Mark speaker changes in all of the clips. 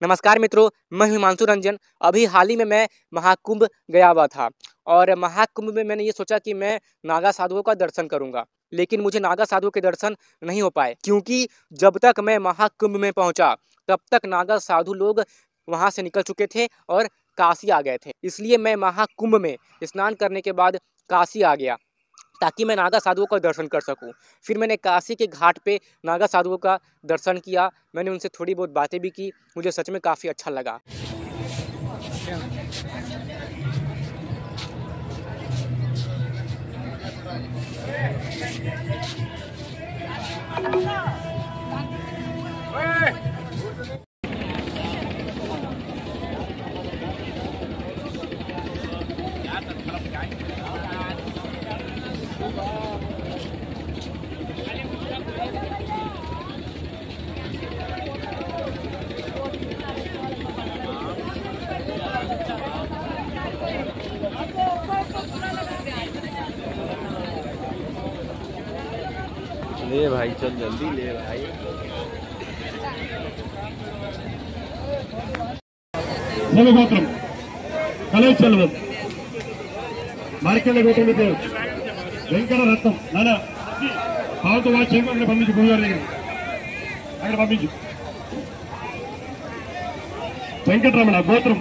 Speaker 1: नमस्कार मित्रों, मैं हिमांशु रंजन। अभी हाल ही में मैं महाकुंभ गया हुआ था और महाकुंभ में मैंने ये सोचा कि मैं नागा साधुओं का दर्शन करूंगा, लेकिन मुझे नागा साधुओं के दर्शन नहीं हो पाए क्योंकि जब तक मैं महाकुंभ में पहुंचा तब तक नागा साधु लोग वहां से निकल चुके थे और काशी आ गए थे। इसलिए मैं महाकुंभ में स्नान करने के बाद काशी आ गया ताकि मैं नागा साधुओं का दर्शन कर सकूं। फिर मैंने काशी के घाट पे नागा साधुओं का दर्शन किया। मैंने उनसे थोड़ी बहुत बातें भी की। मुझे सच में काफ़ी अच्छा लगा।
Speaker 2: ले भाई, चल जल्दी ले भाई।
Speaker 3: గోత్రం కళాశాలం మార్కెళ్ళ గోత్రం వెంకట రత్నం నాన్న పావుతో వాచ్ అక్కడ పంపించు గురుగారి దగ్గర అక్కడ పంపించు వెంకటరమణ గోత్రం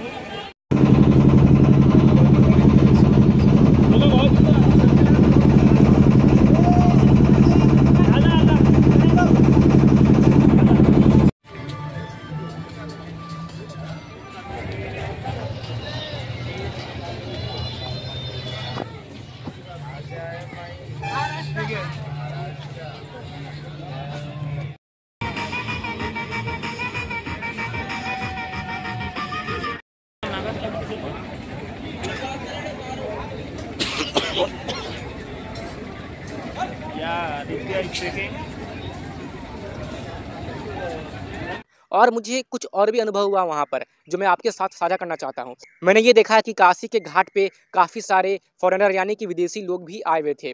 Speaker 1: और मुझे कुछ और भी अनुभव हुआ वहाँ पर जो मैं आपके साथ साझा करना चाहता हूँ। मैंने ये देखा कि काशी के घाट पे काफ़ी सारे फॉरेनर यानी कि विदेशी लोग भी आए हुए थे।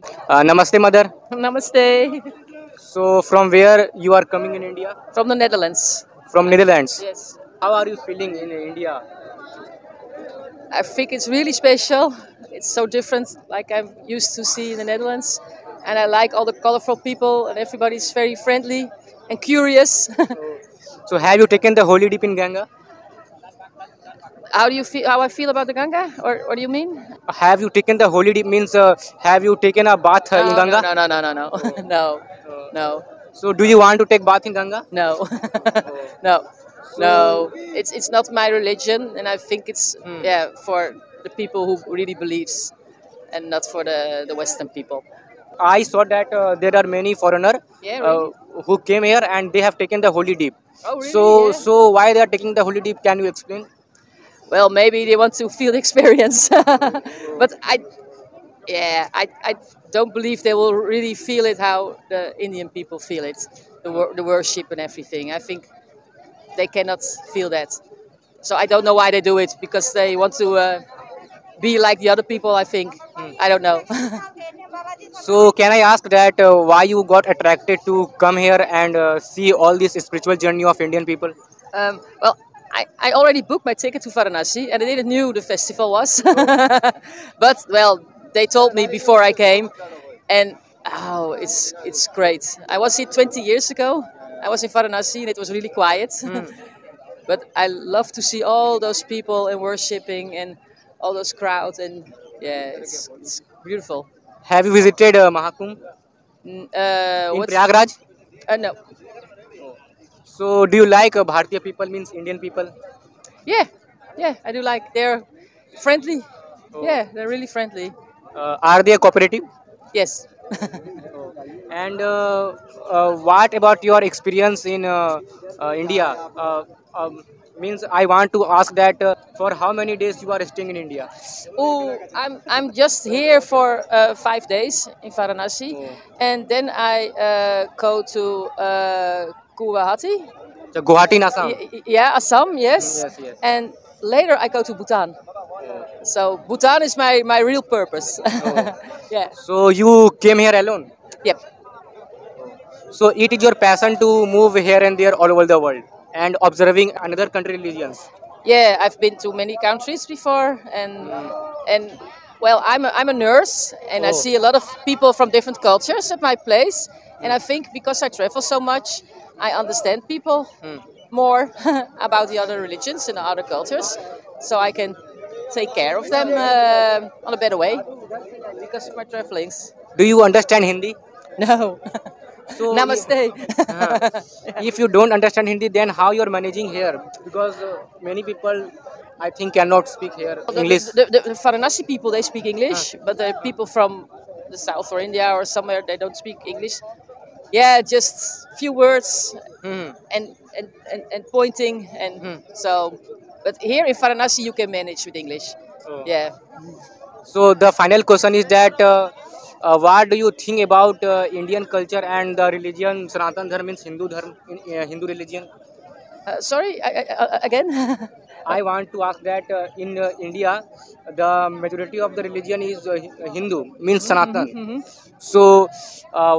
Speaker 1: नमस्ते mother.
Speaker 4: Namaste.
Speaker 1: So from where you are coming in India?
Speaker 4: From the Netherlands.
Speaker 1: From Netherlands.
Speaker 4: Yes.
Speaker 1: How are you feeling in India?
Speaker 4: I think it's really special. It's so different, like I'm used to see in the Netherlands. And I like all the colorful people, and everybody's very friendly and curious.
Speaker 1: So have you taken the holy dip in Ganga?
Speaker 4: How do you feel? How I feel about the Ganga? Or what do you mean?
Speaker 1: Have you taken the holy dip means have you taken a bath in
Speaker 4: No,
Speaker 1: Ganga?
Speaker 4: no, no, no, no, no, no, no,
Speaker 1: So do you want to take bath in Ganga?
Speaker 4: no, no, no. It's not my religion, and I think it's for the people who really believes, and not for the Western people.
Speaker 1: I saw that there are many foreigners
Speaker 4: Yeah, really?
Speaker 1: who came here and they have taken the holy dip.
Speaker 4: Oh, really?
Speaker 1: So
Speaker 4: Yeah.
Speaker 1: so why they are taking the holy dip? Can you explain?
Speaker 4: Well, maybe they want to feel the experience, but I don't believe they will really feel it how the Indian people feel it, the worship and everything. I think they cannot feel that, so I don't know why they do it, because they want to be like the other people. I think I don't know.
Speaker 1: So can I ask that why you got attracted to come here and see all this spiritual journey of Indian people?
Speaker 4: Well, I already booked my ticket to Varanasi, and I didn't knew the festival was. But well, they told me before I came, and it's great. I was here 20 years ago. I was in Varanasi, and it was really quiet. But I love to see all those people and worshipping and all those crowds, and yeah, it's beautiful.
Speaker 1: Have you visited Mahakumbh in
Speaker 4: What's
Speaker 1: Prayagraj?
Speaker 4: no?
Speaker 1: So do you like Bharatiya people means Indian people?
Speaker 4: Yeah, I do like. They're friendly. Yeah, they're really friendly.
Speaker 1: Are they cooperative?
Speaker 4: Yes.
Speaker 1: And what about your experience in India? Means I want to ask that for how many days you are staying in India?
Speaker 4: Oh, I'm just here for 5 days in Varanasi, and then I go to Guwahati.
Speaker 1: So Guwahati in Assam.
Speaker 4: Yeah, Assam. Yes.
Speaker 1: Yes.
Speaker 4: And later I go to Bhutan. So Bhutan is my real purpose. Yeah.
Speaker 1: So you came here alone?
Speaker 4: Yep.
Speaker 1: So it is your passion to move here and there all over the world? and observing another country religions?
Speaker 4: Yeah, I've been to many countries before, and well, I'm a nurse, and I
Speaker 1: Oh.
Speaker 4: see a lot of people from different cultures at my place, and I think because I travel so much, I understand people more about the other religions and the other cultures, so I can take care of them on a better way because of my travelings.
Speaker 1: Do you understand Hindi?
Speaker 4: No.
Speaker 1: So
Speaker 4: Namaste.
Speaker 1: if you don't understand Hindi, then how you're managing here? Because many people, I think, cannot speak here English.
Speaker 4: The Varanasi people, they speak English, but the people from the south or India or somewhere, they don't speak English. Yeah, just few words
Speaker 1: Mhm.
Speaker 4: and pointing and so. But here in Varanasi, you can manage with English.
Speaker 1: Oh.
Speaker 4: Yeah.
Speaker 1: So the final question is that what do you think about Indian culture and the religion Sanatan Dharma means Hindu Dharma, Hindu religion?
Speaker 4: Sorry, again.
Speaker 1: I want to ask that in India, the majority of the religion is Hindu, means Sanatan. So,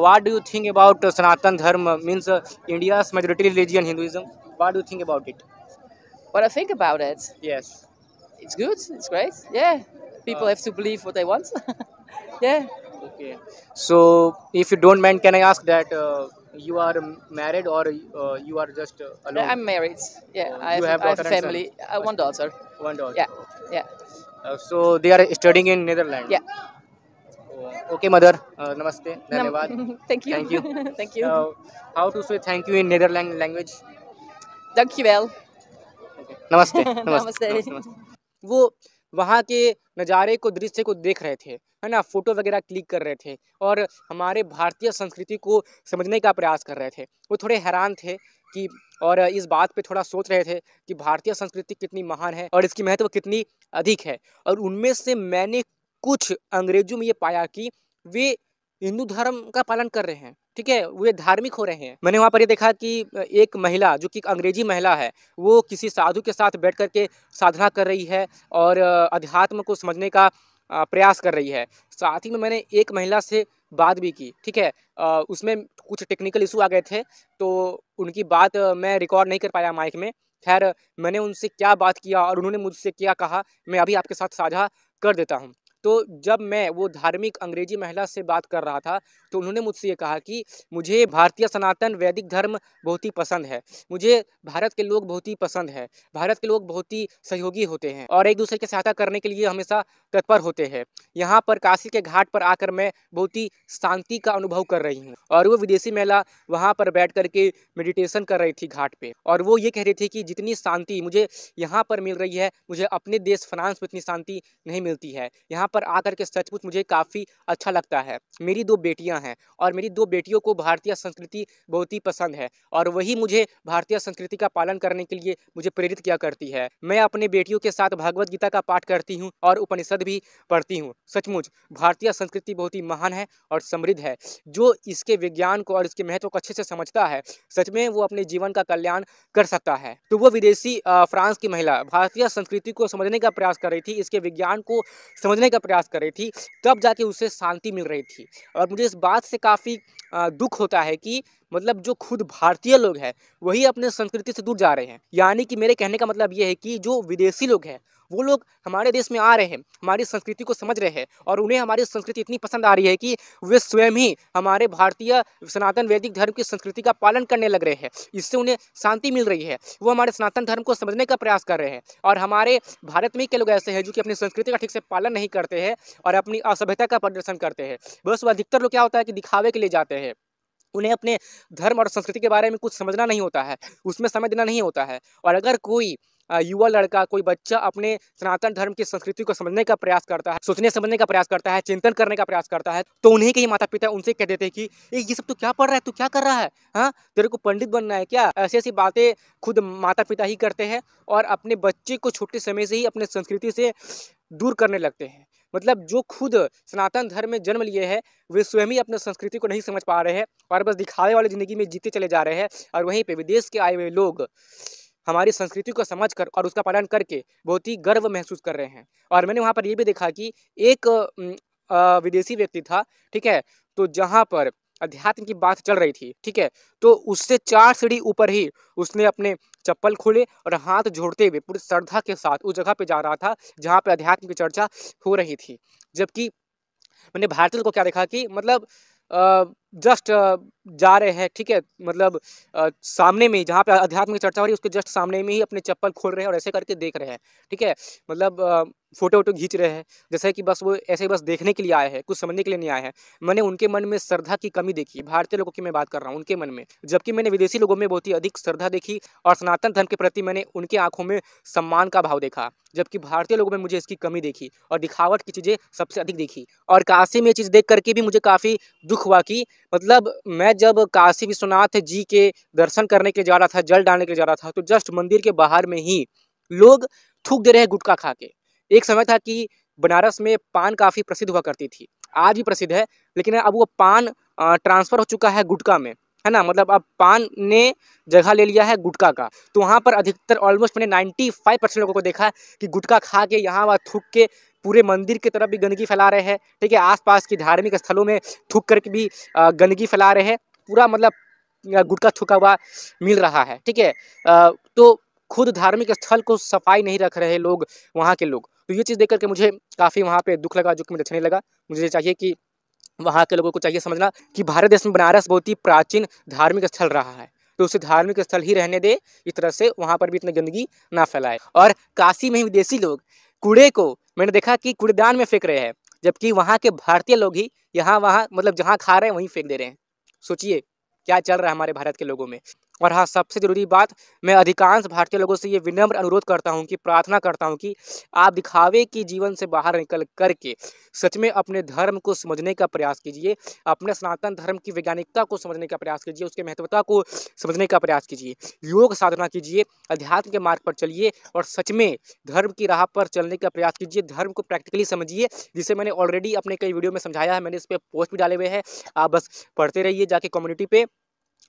Speaker 1: what do you think about Sanatan Dharma, means India's majority religion, Hinduism? What do you think about it?
Speaker 4: What I think about it,
Speaker 1: Yes.
Speaker 4: it's good. It's great. Yeah, people have to believe what they want. Yeah.
Speaker 1: Okay. So, if you don't mind, can I ask that you are married or you are just alone?
Speaker 4: I'm married. Yeah, I
Speaker 1: You
Speaker 4: have,
Speaker 1: have
Speaker 4: I have
Speaker 1: daughter
Speaker 4: a
Speaker 1: and son?
Speaker 4: family. One daughter.
Speaker 1: One daughter.
Speaker 4: Yeah. Yeah.
Speaker 1: So, they are studying in Netherlands.
Speaker 4: Yeah.
Speaker 1: Okay, mother. Namaste. Dhanyavad.
Speaker 4: Thank you.
Speaker 1: Thank you.
Speaker 4: Thank you.
Speaker 1: How to say thank you in Netherlands language?
Speaker 4: Dankjewel.
Speaker 1: नमस्ते
Speaker 4: Namaste.
Speaker 1: वो वहाँ के नज़ारे को दृश्य को देख रहे थे, है ना, फोटो वगैरह क्लिक कर रहे थे और हमारे भारतीय संस्कृति को समझने का प्रयास कर रहे थे। वो थोड़े हैरान थे कि और इस बात पे थोड़ा सोच रहे थे कि भारतीय संस्कृति कितनी महान है और इसकी महत्व कितनी अधिक है। और उनमें से मैंने कुछ अंग्रेजों में ये पाया कि वे हिंदू धर्म का पालन कर रहे हैं, ठीक है, वे धार्मिक हो रहे हैं। मैंने वहाँ पर ये देखा कि एक महिला जो कि एक अंग्रेजी महिला है, वो किसी साधु के साथ बैठ कर के साधना कर रही है और अध्यात्म को समझने का प्रयास कर रही है। साथ ही में मैंने एक महिला से बात भी की, ठीक है, उसमें कुछ टेक्निकल इशू आ गए थे तो उनकी बात मैं रिकॉर्ड नहीं कर पाया माइक में। खैर, मैंने उनसे क्या बात किया और उन्होंने मुझसे क्या कहा, मैं अभी आपके साथ साझा कर देता हूँ। तो जब मैं वो धार्मिक अंग्रेजी महिला से बात कर रहा था तो उन्होंने मुझसे ये कहा कि मुझे भारतीय सनातन वैदिक धर्म बहुत ही पसंद है, मुझे भारत के लोग बहुत ही पसंद है, भारत के लोग बहुत ही सहयोगी होते हैं और एक दूसरे की सहायता करने के लिए हमेशा तत्पर होते हैं। यहाँ पर काशी के घाट पर आकर मैं बहुत ही शांति का अनुभव कर रही हूँ। और वो विदेशी महिला वहाँ पर बैठ कर के मेडिटेशन कर रही थी घाट पे और वो ये कह रही थी कि जितनी शांति मुझे यहाँ पर मिल रही है, मुझे अपने देश फ्रांस में इतनी शांति नहीं मिलती है। यहाँ पर आकर के सचमुच मुझे काफ़ी अच्छा लगता है। मेरी 2 बेटियां हैं और मेरी 2 बेटियों को भारतीय संस्कृति बहुत ही पसंद है और वही मुझे भारतीय संस्कृति का पालन करने के लिए मुझे प्रेरित किया करती है। मैं अपने बेटियों के साथ भगवत गीता का पाठ करती हूँ और उपनिषद भी पढ़ती हूँ। सचमुच भारतीय संस्कृति बहुत ही महान है और समृद्ध है। जो इसके विज्ञान को और इसके महत्व को अच्छे से समझता है, सच में वो अपने जीवन का कल्याण कर सकता है। तो वो विदेशी फ्रांस की महिला भारतीय संस्कृति को समझने का प्रयास कर रही थी, इसके विज्ञान को समझने का प्रयास कर रही थी, तब जाके उसे शांति मिल रही थी। और मुझे इस बात से काफ़ी दुख होता है कि मतलब जो खुद भारतीय लोग हैं वही अपने संस्कृति से दूर जा रहे हैं। यानी कि मेरे कहने का मतलब ये है कि जो विदेशी लोग हैं वो लोग हमारे देश में आ रहे हैं, हमारी संस्कृति को समझ रहे हैं और उन्हें हमारी संस्कृति इतनी पसंद आ रही है कि वे स्वयं ही हमारे भारतीय सनातन वैदिक धर्म की संस्कृति का पालन करने लग रहे हैं। इससे उन्हें शांति मिल रही है, वो हमारे सनातन धर्म को समझने का प्रयास कर रहे हैं। और हमारे भारत में के लोग ऐसे हैं जो कि अपनी संस्कृति का ठीक से पालन नहीं करते हैं और अपनी असभ्यता का प्रदर्शन करते हैं। बस वो अधिकतर लोग क्या होता है कि दिखावे के लिए जाते हैं, उन्हें अपने धर्म और संस्कृति के बारे में कुछ समझना नहीं होता है, उसमें समय देना नहीं होता है। और अगर कोई युवा लड़का, कोई बच्चा अपने सनातन धर्म की संस्कृति को समझने का प्रयास करता है, सोचने समझने का प्रयास करता है, चिंतन करने का प्रयास करता है, तो उन्हीं के ही माता पिता उनसे कह देते हैं कि ये सब तो क्या पढ़ रहा है, तू क्या कर रहा है, हाँ, तेरे को पंडित बनना है क्या? ऐसी ऐसी बातें खुद माता पिता ही करते हैं और अपने बच्चे को छोटे समय से ही अपने संस्कृति से दूर करने लगते हैं। मतलब जो खुद सनातन धर्म में जन्म लिए हैं वे स्वयं ही अपने संस्कृति को नहीं समझ पा रहे हैं और बस दिखावे वाली ज़िंदगी में जीते चले जा रहे हैं। और वहीं पे विदेश के आए हुए लोग हमारी संस्कृति को समझकर और उसका पालन करके बहुत ही गर्व महसूस कर रहे हैं। और मैंने वहाँ पर ये भी देखा कि एक विदेशी व्यक्ति था, ठीक है, तो जहाँ पर अध्यात्म की बात चल रही थी, ठीक है, तो उससे 4 सीढ़ी ऊपर ही उसने अपने चप्पल खोले और हाथ जोड़ते हुए पूरी श्रद्धा के साथ उस जगह पे जा रहा था जहाँ पे अध्यात्म की चर्चा हो रही थी। जबकि मैंने भारतीय को क्या देखा कि मतलब जस्ट जा रहे हैं, ठीक है, मतलब सामने में ही जहाँ पे अध्यात्म की चर्चा हो रही है उसके जस्ट सामने में ही अपने चप्पल खोल रहे हैं और ऐसे करके देख रहे हैं, ठीक है, मतलब फोटो वोटो खींच रहे हैं, जैसे कि बस वो ऐसे ही बस देखने के लिए आए हैं, कुछ समझने के लिए नहीं आए हैं। मैंने उनके मन में श्रद्धा की कमी देखी, भारतीय लोगों की मैं बात कर रहा हूँ, उनके मन में, जबकि मैंने विदेशी लोगों में बहुत ही अधिक श्रद्धा देखी और सनातन धर्म के प्रति मैंने उनकी आंखों में सम्मान का भाव देखा, जबकि भारतीय लोगों में मुझे इसकी कमी देखी और दिखावट की चीज़ें सबसे अधिक देखी। और काशी में ये चीज़ देख करके भी मुझे काफ़ी दुख हुआ कि मतलब मैं जब काशी विश्वनाथ जी के दर्शन करने के लिए जा रहा था, जल डालने के लिए जा रहा था, तो जस्ट मंदिर के बाहर में ही लोग थूक दे रहे हैं गुटखा खा के। एक समय था कि बनारस में पान काफ़ी प्रसिद्ध हुआ करती थी, आज भी प्रसिद्ध है, लेकिन अब वो पान ट्रांसफ़र हो चुका है गुटखा में, है ना, मतलब अब पान ने जगह ले लिया है गुटखा का। तो वहाँ पर अधिकतर ऑलमोस्ट मैंने 95% लोगों को देखा कि गुटखा खा के यहाँ वहाँ थूक के पूरे मंदिर की तरफ भी गंदगी फैला रहे हैं, ठीक है, आसपास की धार्मिक स्थलों में थूक करके भी गंदगी फैला रहे हैं, पूरा मतलब गुटखा थूका हुआ मिल रहा है, ठीक है। तो खुद धार्मिक स्थल को सफाई नहीं रख रहे लोग, वहाँ के लोग। तो ये चीज़ देख करके मुझे काफ़ी वहाँ पे दुख लगा, जो कि मुझे अच्छा नहीं लगा। मुझे चाहिए कि वहाँ के लोगों को चाहिए समझना कि भारत देश में बनारस बहुत ही प्राचीन धार्मिक स्थल रहा है, तो उसे धार्मिक स्थल ही रहने दे, इस तरह से वहाँ पर भी इतनी गंदगी ना फैलाए। और काशी में ही विदेशी लोग कूड़े को मैंने देखा कि कूड़ेदान में फेंक रहे हैं, जबकि वहाँ के भारतीय लोग ही यहाँ वहाँ मतलब जहाँ खा रहे हैं वहीं फेंक दे रहे हैं। सोचिए क्या चल रहा है हमारे भारत के लोगों में। और हाँ, सबसे ज़रूरी बात, मैं अधिकांश भारतीय लोगों से ये विनम्र अनुरोध करता हूँ कि प्रार्थना करता हूँ कि आप दिखावे की जीवन से बाहर निकल करके सच में अपने धर्म को समझने का प्रयास कीजिए, अपने सनातन धर्म की वैज्ञानिकता को समझने का प्रयास कीजिए, उसके महत्वता को समझने का प्रयास कीजिए, योग साधना कीजिए, अध्यात्म के मार्ग पर चलिए और सच में धर्म की राह पर चलने का प्रयास कीजिए, धर्म को प्रैक्टिकली समझिए, जिसे मैंने ऑलरेडी अपने कई वीडियो में समझाया है, मैंने इस पर पोस्ट भी डाले हुए हैं। आप बस पढ़ते रहिए जाके कम्युनिटी पे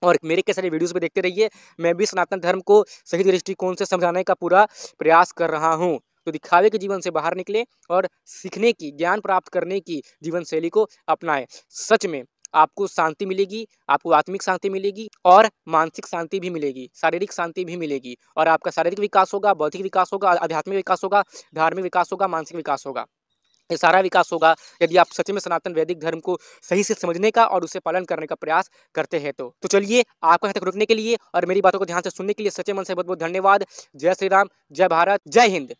Speaker 1: और मेरे कई सारे वीडियोस भी देखते रहिए। मैं भी सनातन धर्म को सही दृष्टिकोण से समझाने का पूरा प्रयास कर रहा हूँ। तो दिखावे के जीवन से बाहर निकले और सीखने की, ज्ञान प्राप्त करने की जीवन शैली को अपनाएं। सच में आपको शांति मिलेगी, आपको आत्मिक शांति मिलेगी और मानसिक शांति भी मिलेगी, शारीरिक शांति भी मिलेगी और आपका शारीरिक विकास होगा, बौद्धिक विकास होगा, आध्यात्मिक विकास होगा, धार्मिक विकास होगा, मानसिक विकास होगा। ये सारा विकास होगा यदि आप सच में सनातन वैदिक धर्म को सही से समझने का और उसे पालन करने का प्रयास करते हैं। तो चलिए, आपको यहाँ तक रुकने के लिए और मेरी बातों को ध्यान से सुनने के लिए सच्चे मन से बहुत बहुत धन्यवाद। जय श्री राम, जय भारत, जय हिंद।